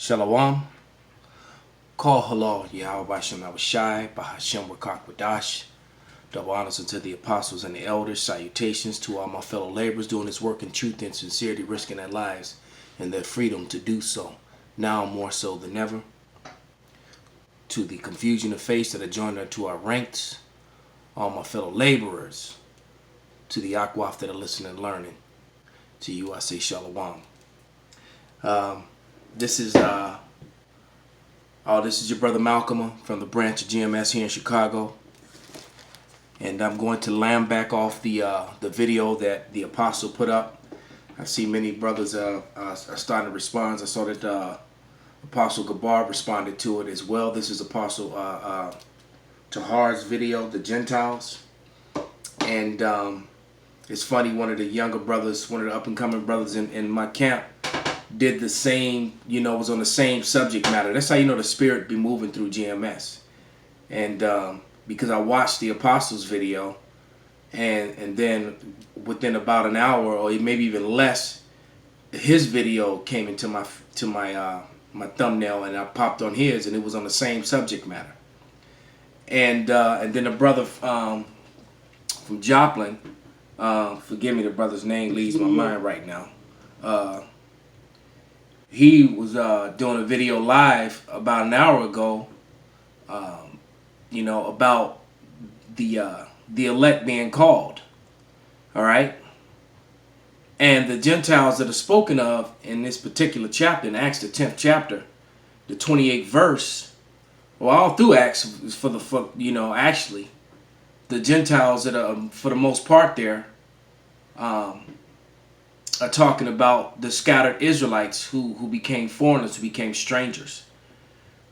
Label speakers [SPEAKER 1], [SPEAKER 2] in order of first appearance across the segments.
[SPEAKER 1] Shalom. Call halal Yahweh Bashem Abishai, Bahashem Rakak Wadash. Double honors unto the apostles and the elders. Salutations to all my fellow laborers doing this work in truth and sincerity, risking their lives and their freedom to do so, now more so than ever. To the confusion of faith that are joined unto our ranks, all my fellow laborers, to the Akwaf that are listening and learning, to you I say Shalom. This is your brother Malcolm from the branch of GMS here in Chicago, and I'm going to lamb back off the video that the apostle put up. I see many brothers are starting to respond. I saw that Apostle Gabar responded to it as well. This is Apostle Tahar's video, the Gentiles, and it's funny. One of the younger brothers, one of the up and coming brothers in my camp, did the same, was on the same subject matter. That's how you know the spirit be moving through GMS. And because I watched the Apostles video, and then within about an hour or maybe even less, his video came into my thumbnail, and I popped on his, and it was on the same subject matter. And then a brother from Joplin, forgive me, the brother's name leaves my mind right now. He was doing a video live about an hour ago, about the elect being called. All right, and the Gentiles that are spoken of in this particular chapter, in Acts the 10th chapter, the 28th verse, well, all through Acts actually, the Gentiles that are for the most part there, are talking about the scattered Israelites who became foreigners, who became strangers,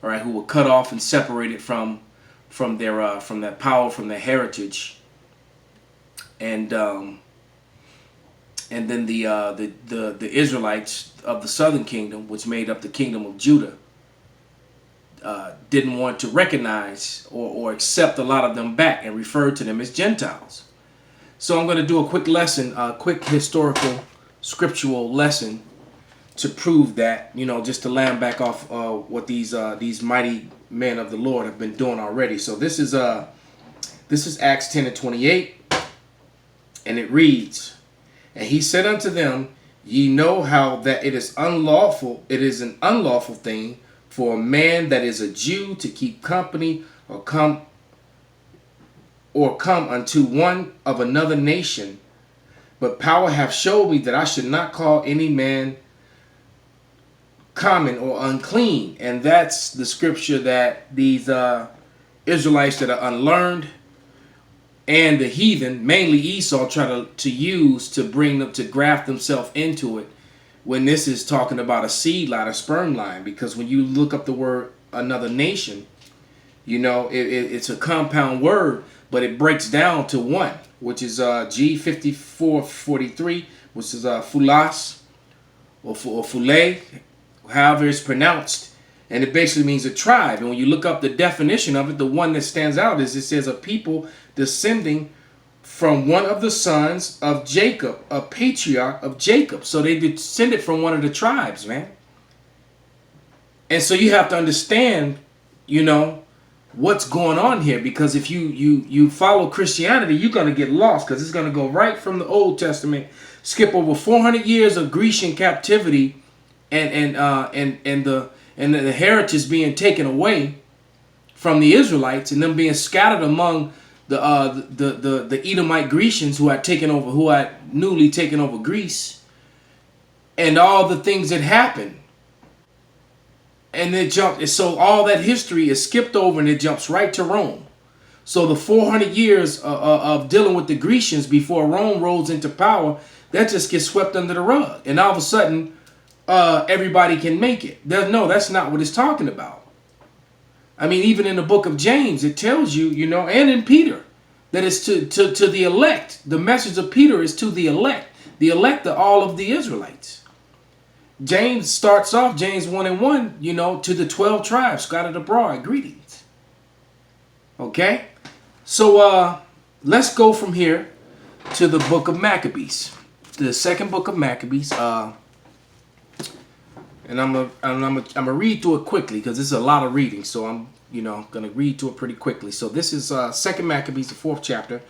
[SPEAKER 1] all right, who were cut off and separated from that power, from their heritage, and then the Israelites of the southern kingdom, which made up the kingdom of Judah, didn't want to recognize or accept a lot of them back and referred to them as Gentiles. So I'm going to do a quick lesson, a quick historical scriptural lesson to prove that, just to lamb back off what these mighty men of the Lord have been doing already. So this is Acts 10 and 28, and it reads, "And he said unto them, Ye know how that it is an unlawful thing for a man that is a Jew to keep company or come unto one of another nation. But power hath showed me that I should not call any man common or unclean." And that's the scripture that these Israelites that are unlearned and the heathen, mainly Esau, try to use to bring them to graft themselves into it, when this is talking about a seed line, a sperm line. Because when you look up the word another nation, it's a compound word, but it breaks down to one, which is G5443, which is fulas or fule, however it's pronounced, and it basically means a tribe. And when you look up the definition of it, the one that stands out is it says a people descending from one of the sons of Jacob, a patriarch of Jacob. So they descended from one of the tribes, man. And so you have to understand, what's going on here, because if you follow Christianity, you're going to get lost, because it's going to go right from the Old Testament, skip over 400 years of Grecian captivity, and the heritage being taken away from the Israelites, and them being scattered among the Edomite Grecians who had newly taken over Greece, and all the things that happened. And it jumped. So all that history is skipped over, and it jumps right to Rome. So the 400 years of dealing with the Grecians before Rome rose into power, that just gets swept under the rug. And all of a sudden, everybody can make it. That's not what it's talking about. I mean, even in the book of James, it tells you, and in Peter, that it's to the elect. The message of Peter is to the elect. The elect are all of the Israelites. James starts off, James 1 and 1, to the 12 tribes scattered abroad, greetings. Okay? So let's go from here to the book of Maccabees. The second book of Maccabees. and I'm gonna read through it quickly because this is a lot of reading. So I'm gonna read through it pretty quickly. So this is Second Maccabees, the 4th chapter,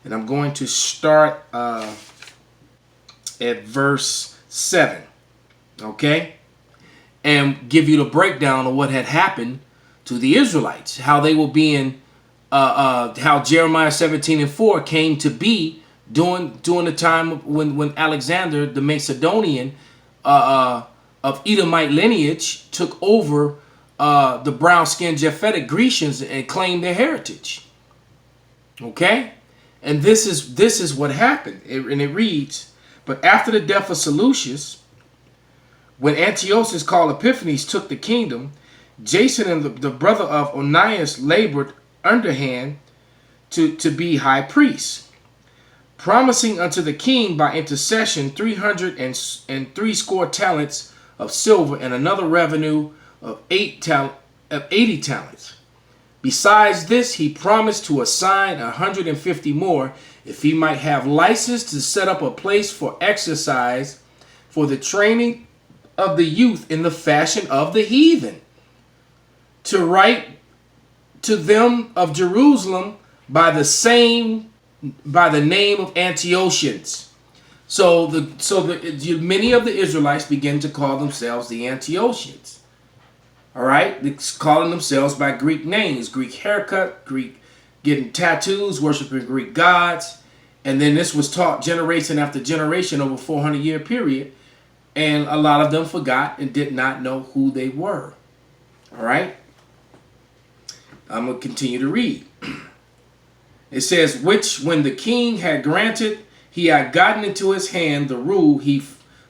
[SPEAKER 1] and I'm going to start at verse 7. Okay, and give you the breakdown of what had happened to the Israelites, how they were being, how Jeremiah 17:4 came to be during the time when Alexander the Macedonian of Edomite lineage took over the brown-skinned Japhetic Grecians and claimed their heritage. Okay, and this is what happened, and it reads, but after the death of Seleucus, when Antiochus called Epiphanes took the kingdom, Jason and the brother of Onias labored underhand to be high priests, promising unto the king by intercession 360 talents of silver and another revenue of 80 talents. Besides this, he promised to assign 150 more if he might have license to set up a place for exercise for the training of the youth in the fashion of the heathen, to write to them of Jerusalem by the name of Antiochians. So many of the Israelites began to call themselves the Antiochians. All right, they're calling themselves by Greek names, Greek haircut, Greek getting tattoos, worshiping Greek gods, and then this was taught generation after generation over a 400-year period, and a lot of them forgot and did not know who they were. All right, I'm going to continue to read. It says, which when the king had granted, he had gotten into his hand the rule, he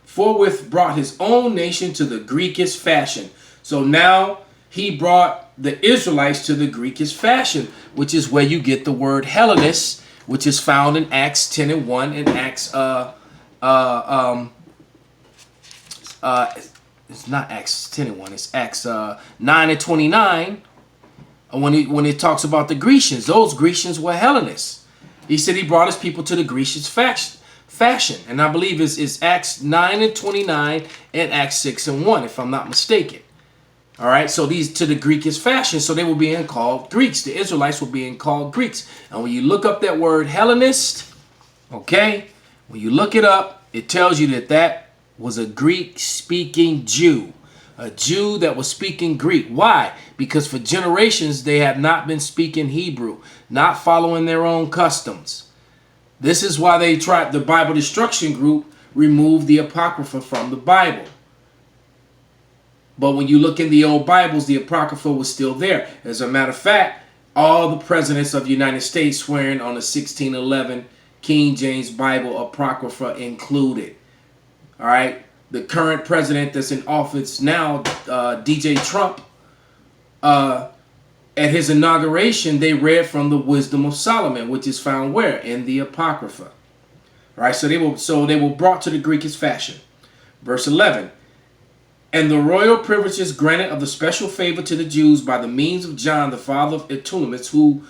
[SPEAKER 1] forthwith brought his own nation to the Greekish fashion. So now he brought the Israelites to the Greekish fashion, which is where you get the word Hellenist, which is found in Acts 10:1 and Acts it's not Acts 10:1, it's Acts 9:29. When it talks about the Grecians, those Grecians were Hellenists. He said he brought his people to the Grecian fashion. And I believe it's Acts 9:29 and Acts 6:1, if I'm not mistaken. All right, so these to the Greekish fashion, so they were being called Greeks. The Israelites were being called Greeks. And when you look up that word Hellenist, okay, when you look it up, it tells you that was a Greek-speaking Jew. A Jew that was speaking Greek. Why? Because for generations they had not been speaking Hebrew, not following their own customs. This is why they tried, the Bible Destruction Group removed the Apocrypha from the Bible. But when you look in the old Bibles, the Apocrypha was still there. As a matter of fact, all the presidents of the United States swearing on the 1611 King James Bible Apocrypha included. All right. The current president that's in office now, DJ Trump, at his inauguration, they read from the Wisdom of Solomon, which is found where? In the Apocrypha. All right, so they were brought to the Greekish fashion. Verse 11, and the royal privileges granted of the special favor to the Jews by the means of John, the father of Ptolemy, who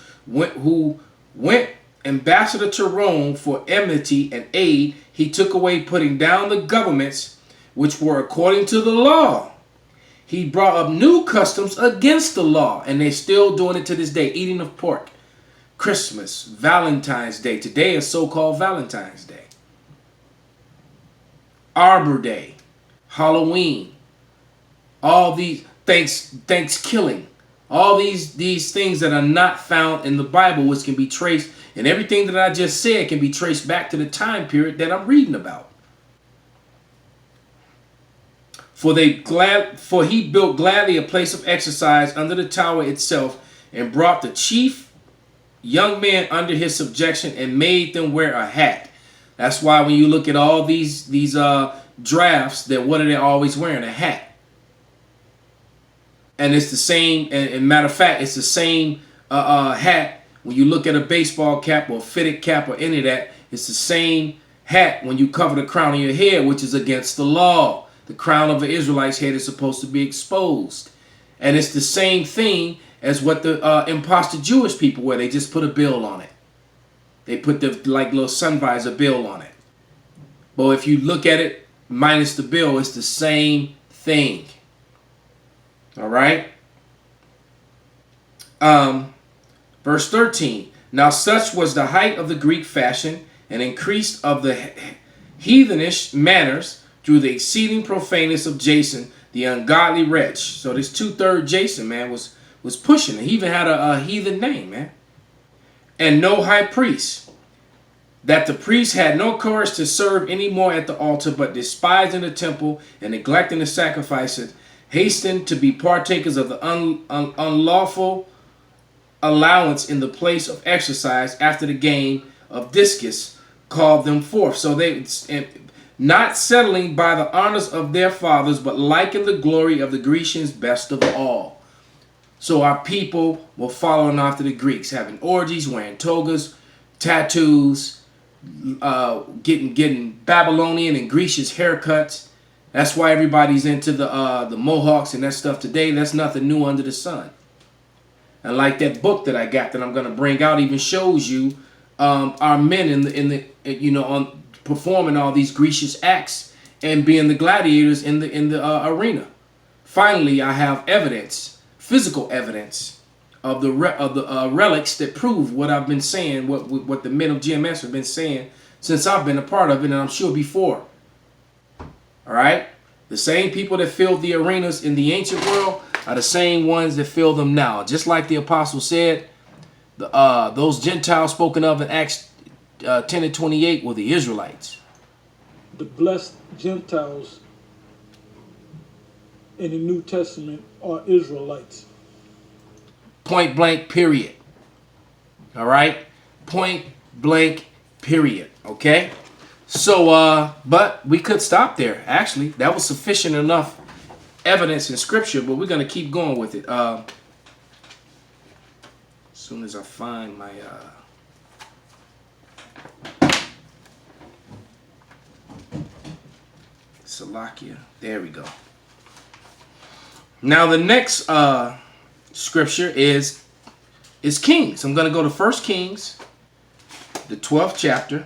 [SPEAKER 1] went ambassador to Rome for enmity and aid, he took away, putting down the governments which were according to the law. He brought up new customs against the law, and they're still doing it to this day. Eating of pork, Christmas, Valentine's Day. Today is so-called Valentine's Day. Arbor Day, Halloween, all these Thanksgiving, all these things that are not found in the Bible, which can be traced, and everything that I just said can be traced back to the time period that I'm reading about. For he built gladly a place of exercise under the tower itself, and brought the chief young men under his subjection, and made them wear a hat. That's why when you look at all these drafts, that what are they always wearing? A hat. And it's the same, and matter of fact, it's the same hat. When you look at a baseball cap or a fitted cap or any of that, it's the same hat when you cover the crown of your head, which is against the law. The crown of an Israelite's head is supposed to be exposed. And it's the same thing as what the imposter Jewish people wear. They just put a bill on it. They put the little sun visor bill on it. But if you look at it minus the bill, it's the same thing. All right. Verse 13. Now such was the height of the Greek fashion and increased of the heathenish manners through the exceeding profaneness of Jason, the ungodly wretch. So this 2/3 Jason, man, was pushing it. He even had a heathen name, man. And no high priest, that the priest had no courage to serve any more at the altar, but despising the temple and neglecting the sacrifices, hastened to be partakers of the unlawful allowance in the place of exercise after the game of discus called them forth. So they, not settling by the honors of their fathers, but liking the glory of the Grecians best of all. So our people were following after the Greeks, having orgies, wearing togas, tattoos, getting Babylonian and Grecian haircuts. That's why everybody's into the Mohawks and that stuff today. That's nothing new under the sun. And like that book that I got that I'm going to bring out even shows you our men in the on performing all these Grecian acts and being the gladiators in the arena. Finally, I have evidence, physical evidence of the relics that prove what I've been saying, what the men of GMS have been saying since I've been a part of it, and I'm sure before. All right, the same people that filled the arenas in the ancient world are the same ones that fill them now. Just like the apostle said, those Gentiles spoken of in Acts 10 and 28 were the Israelites.
[SPEAKER 2] The blessed Gentiles in the New Testament are Israelites.
[SPEAKER 1] Point blank, period. All right? Point blank, period. Okay? So, but we could stop there. Actually, that was sufficient enough evidence in Scripture, but we're going to keep going with it. As soon as I find my... Salakia. There we go. Now, the next scripture is Kings. I'm going to go to 1 Kings, the 12th chapter.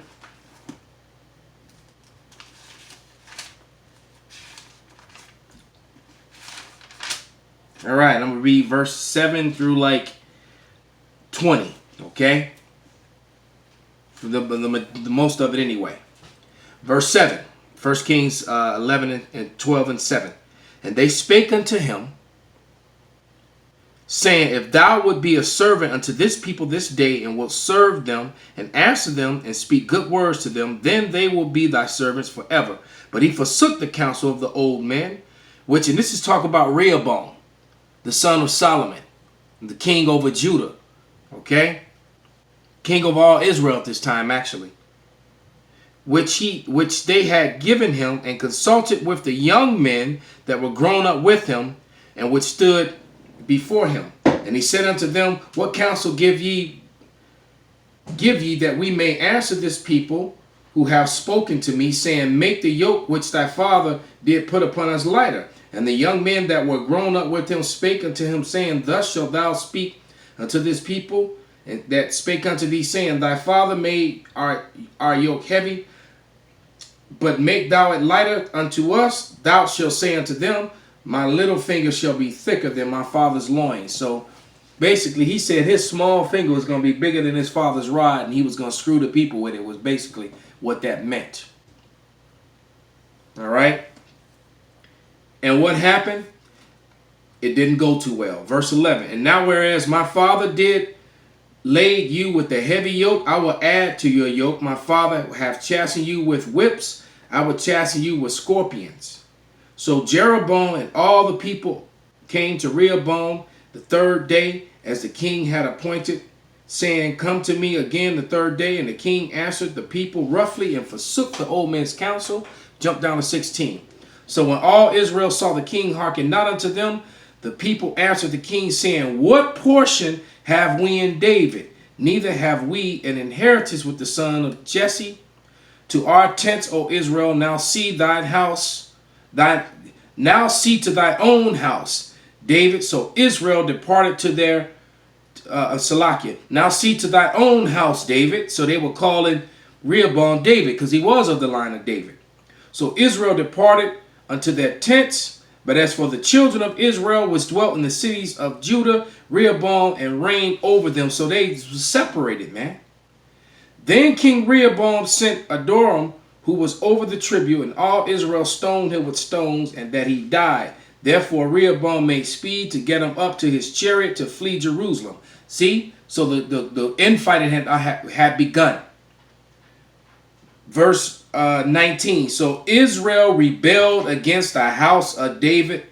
[SPEAKER 1] All right, I'm going to read verse 7 through like 20, okay? The most of it anyway. Verse 7, 1 Kings 11 and 12 and 7. And they spake unto him, saying, if thou would be a servant unto this people this day, and wilt serve them, and answer them, and speak good words to them, then they will be thy servants forever. But he forsook the counsel of the old men, which, and this is talk about Rehoboam, the son of Solomon, the king over Judah, okay? King of all Israel at this time, actually. Which they had given him, and consulted with the young men that were grown up with him, and which stood before him. And he said unto them, what counsel give ye that we may answer this people who have spoken to me, saying, make the yoke which thy father did put upon us lighter. And the young men that were grown up with him spake unto him, saying, thus shalt thou speak unto this people, and that spake unto thee, saying, thy father made our yoke heavy, but make thou it lighter unto us. Thou shalt say unto them, my little finger shall be thicker than my father's loins. So basically he said his small finger was going to be bigger than his father's rod, and he was going to screw the people with it, was basically what that meant. All right. And what happened? It didn't go too well. Verse 11. And now whereas my father did lay you with the heavy yoke, I will add to your yoke. My father hath chastened you with whips, I will chasten you with scorpions. So Jeroboam and all the people came to Rehoboam the third day, as the king had appointed, saying, come to me again the third day. And the king answered the people roughly, and forsook the old men's counsel. Jump down to 16. So when all Israel saw the king hearken not unto them, the people answered the king, saying, what portion have we in David? Neither have we an inheritance with the son of Jesse. To our tents, O Israel, now see thine house, now see to thy own house, David. So Israel departed to their Salakia. Now see to thy own house, David. So they were calling Rehoboam David, because he was of the line of David. So Israel departed unto their tents, But as for the children of Israel, which dwelt in the cities of Judah, Rehoboam and reigned over them. So they separated, man. Then King Rehoboam sent Adoram, who was over the tribute, and all Israel stoned him with stones, and that he died. Therefore Rehoboam made speed to get him up to his chariot to flee Jerusalem. See? So the infighting had begun. Verse 19. So Israel rebelled against the house of David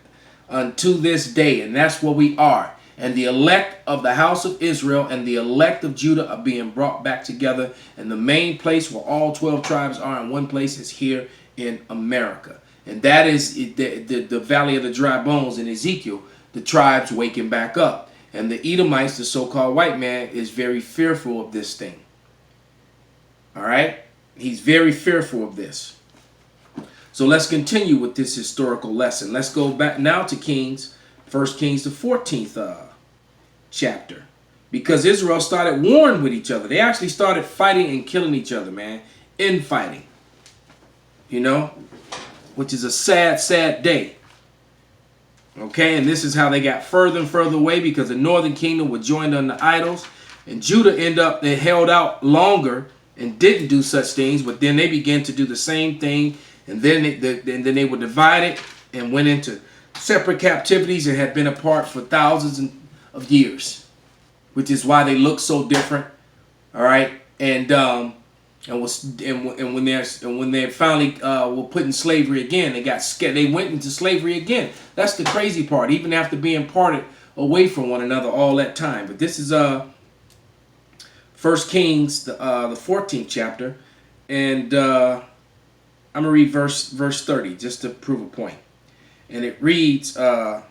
[SPEAKER 1] unto this day. And that's where we are. And the elect of the house of Israel and the elect of Judah are being brought back together. And the main place where all 12 tribes are in one place is here in America. And that is the valley of the dry bones in Ezekiel, the tribes waking back up. And the Edomites, the so-called white man, is very fearful of this thing. All right? He's very fearful of this. So let's continue with this historical lesson. Let's go back now to Kings, 1 Kings, the 14th chapter. Because Israel started warring with each other. They actually started fighting and killing each other, man. Infighting. You know? Which is a sad, sad day. Okay, and this is how they got further and further away, because the northern kingdom was joined under idols, and Judah they held out longer and didn't do such things, but then they began to do the same thing, and then they were divided and went into separate captivities and had been apart for thousands of years, which is why they look so different. All right, and when they finally were put in slavery again, they got scared. They went into slavery again. That's the crazy part. Even after being parted away from one another all that time. But this is 1 Kings, the 14th chapter, and I'm gonna read verse 30 just to prove a point. And it reads, "And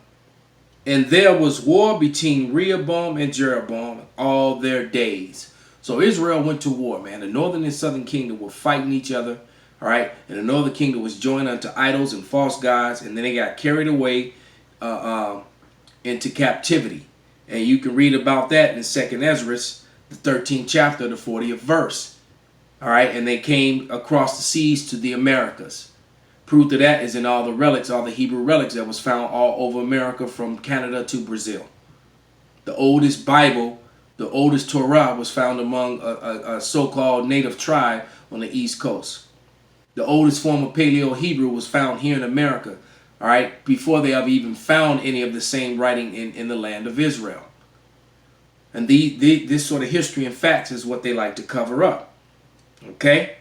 [SPEAKER 1] there was war between Rehoboam and Jeroboam all their days." So Israel went to war, man. The northern and southern kingdom were fighting each other, all right? And the northern kingdom was joined unto idols and false gods, and then they got carried away into captivity. And you can read about that in 2nd Ezra, the 13th chapter, the 40th verse. All right, and they came across the seas to the Americas. Proof of that is in all the relics, all the Hebrew relics that was found all over America from Canada to Brazil. The oldest Bible, the oldest Torah was found among a so-called native tribe on the East Coast. The oldest form of Paleo-Hebrew was found here in America, all right, before they have even found any of the same writing in the land of Israel. And this sort of history and facts is what they like to cover up. Okay?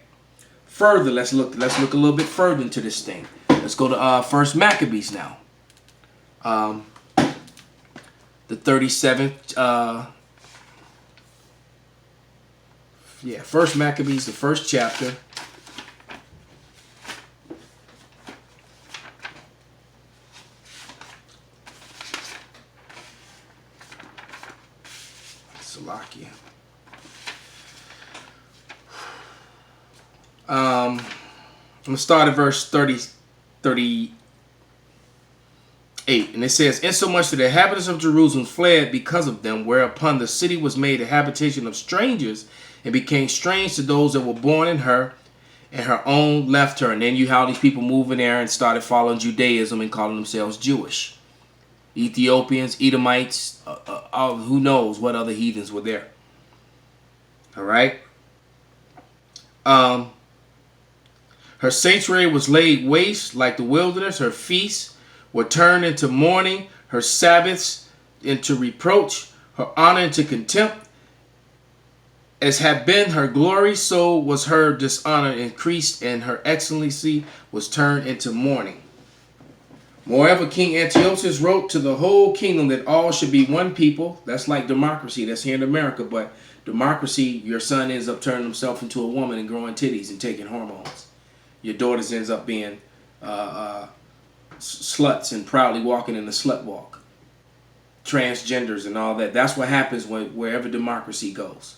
[SPEAKER 1] Further, let's look a little bit further into this thing. Let's go to 1 Maccabees now. The 37th 1 Maccabees, the 1st chapter. Salakia. I'm going to start at verse 38. And it says, "Insomuch that the inhabitants of Jerusalem fled because of them, whereupon the city was made a habitation of strangers, and became strange to those that were born in her, and her own left her." And then you have these people moving there and started following Judaism and calling themselves Jewish. Ethiopians, Edomites, who knows what other heathens were there. All right. Her sanctuary was laid waste like the wilderness. Her feasts were turned into mourning, her Sabbaths into reproach, her honor into contempt. As had been her glory, so was her dishonor increased, and her excellency was turned into mourning. Moreover, King Antiochus wrote to the whole kingdom that all should be one people. That's like democracy. That's here in America. But democracy, your son ends up turning himself into a woman and growing titties and taking hormones. Your daughters ends up being sluts and proudly walking in the slut walk. Transgenders and all that. That's what happens wherever democracy goes.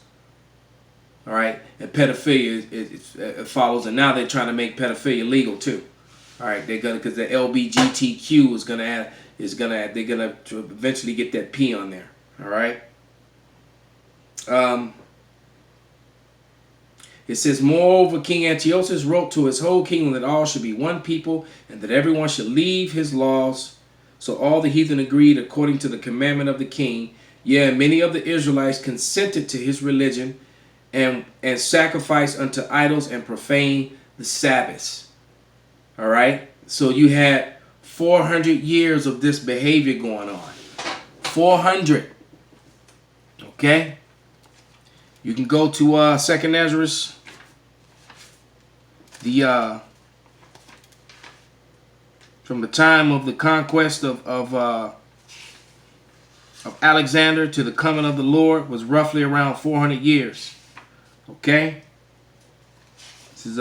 [SPEAKER 1] All right, and pedophilia it follows, and now they're trying to make pedophilia legal too. All right, they're gonna, because the LGBTQ they're gonna eventually get that P on there. All right. It says, "Moreover, King Antiochus wrote to his whole kingdom that all should be one people, and that everyone should leave his laws So all the heathen agreed according to the commandment of the king. Yeah, many of the Israelites consented to his religion and sacrificed unto idols and profaned the Sabbaths. All right. So you had 400 years of this behavior going on. 400. Okay. You can go to Second Ezra. From the time of the conquest of Alexander to the coming of the Lord was roughly around 400 years. Okay? This is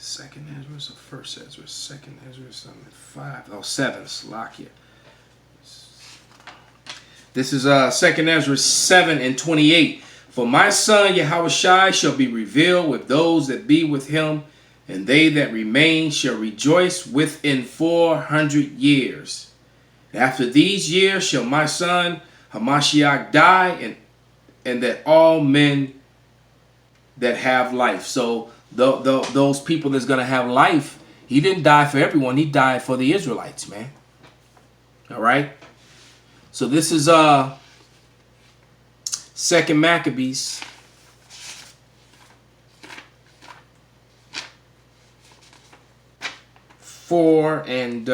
[SPEAKER 1] Second Ezra or First Ezra? Second Ezra, something 5. Oh, 7. Slovakia. This is Second Ezra 7:28. For my son Yahushua shall be revealed with those that be with him, and they that remain shall rejoice within 400 years. After these years shall my son Hamashiach die, and that all men that have life. So those people that's going to have life, he didn't die for everyone. He died for the Israelites, man. All right. So this is Second Maccabees 4 and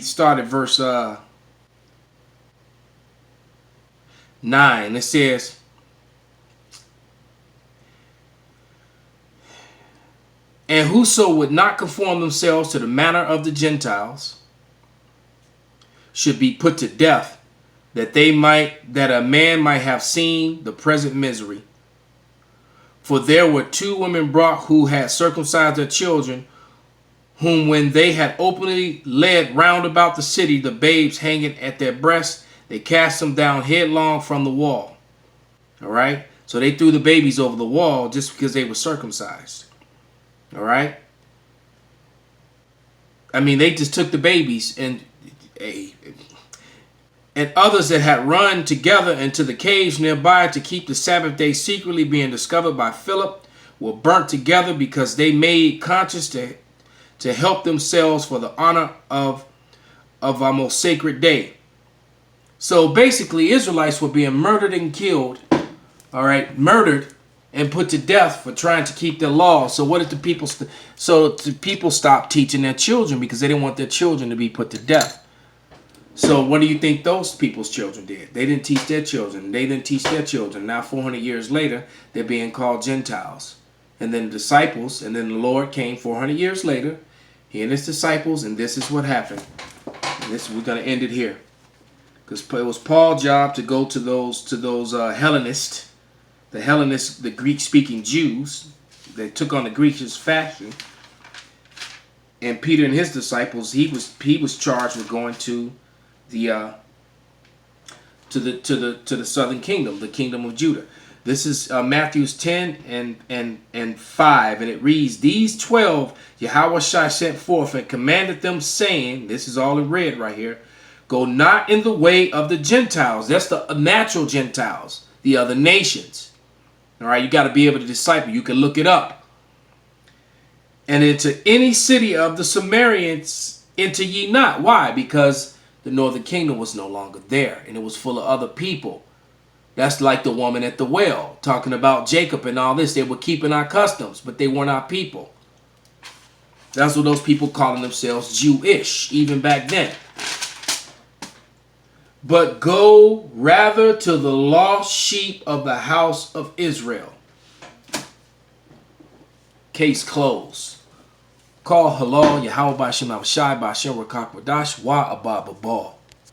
[SPEAKER 1] start at verse 9. It says, and whoso would not conform themselves to the manner of the Gentiles should be put to death, that a man might have seen the present misery. For there were 2 women brought who had circumcised their children, whom when they had openly led round about the city, the babes hanging at their breasts, they cast them down headlong from the wall. All right. So they threw the babies over the wall just because they were circumcised. All right. I mean, they just took the babies, and others that had run together into the caves nearby to keep the Sabbath day secretly being discovered by Philip were burnt together, because they made conscience to help themselves for the honor of our most sacred day. So basically, Israelites were being murdered and killed, all right, murdered and put to death for trying to keep their law. So what did the people? The people stopped teaching their children because they didn't want their children to be put to death. So what do you think those people's children did? They didn't teach their children. They didn't teach their children. Now 400 years later, they're being called Gentiles. And then the disciples, and then the Lord came 400 years later, he and his disciples, and this is what happened. And we're going to end it here. Because it was Paul's job to go to those Hellenists, the Greek-speaking Jews that took on the Grecian fashion. And Peter and his disciples, he was charged with going to the southern kingdom, the kingdom of Judah. This is Matthew 10 and 5, and it reads, these 12 Yahushua sent forth and commanded them, saying, this is all in red right here, go not in the way of the Gentiles. That's the natural Gentiles, the other nations. All right, you got to be able to disciple. You can look it up. And into any city of the Samaritans enter ye not. Why? Because the northern kingdom was no longer there, and it was full of other people. That's like the woman at the well, talking about Jacob and all this. They were keeping our customs, but they weren't our people. That's what those people calling themselves Jewish, even back then. But go rather to the lost sheep of the house of Israel. Case closed. Call halal Yahweh B'Shem Avashai B'Shem Rakak Wadash Wa Abba Babal.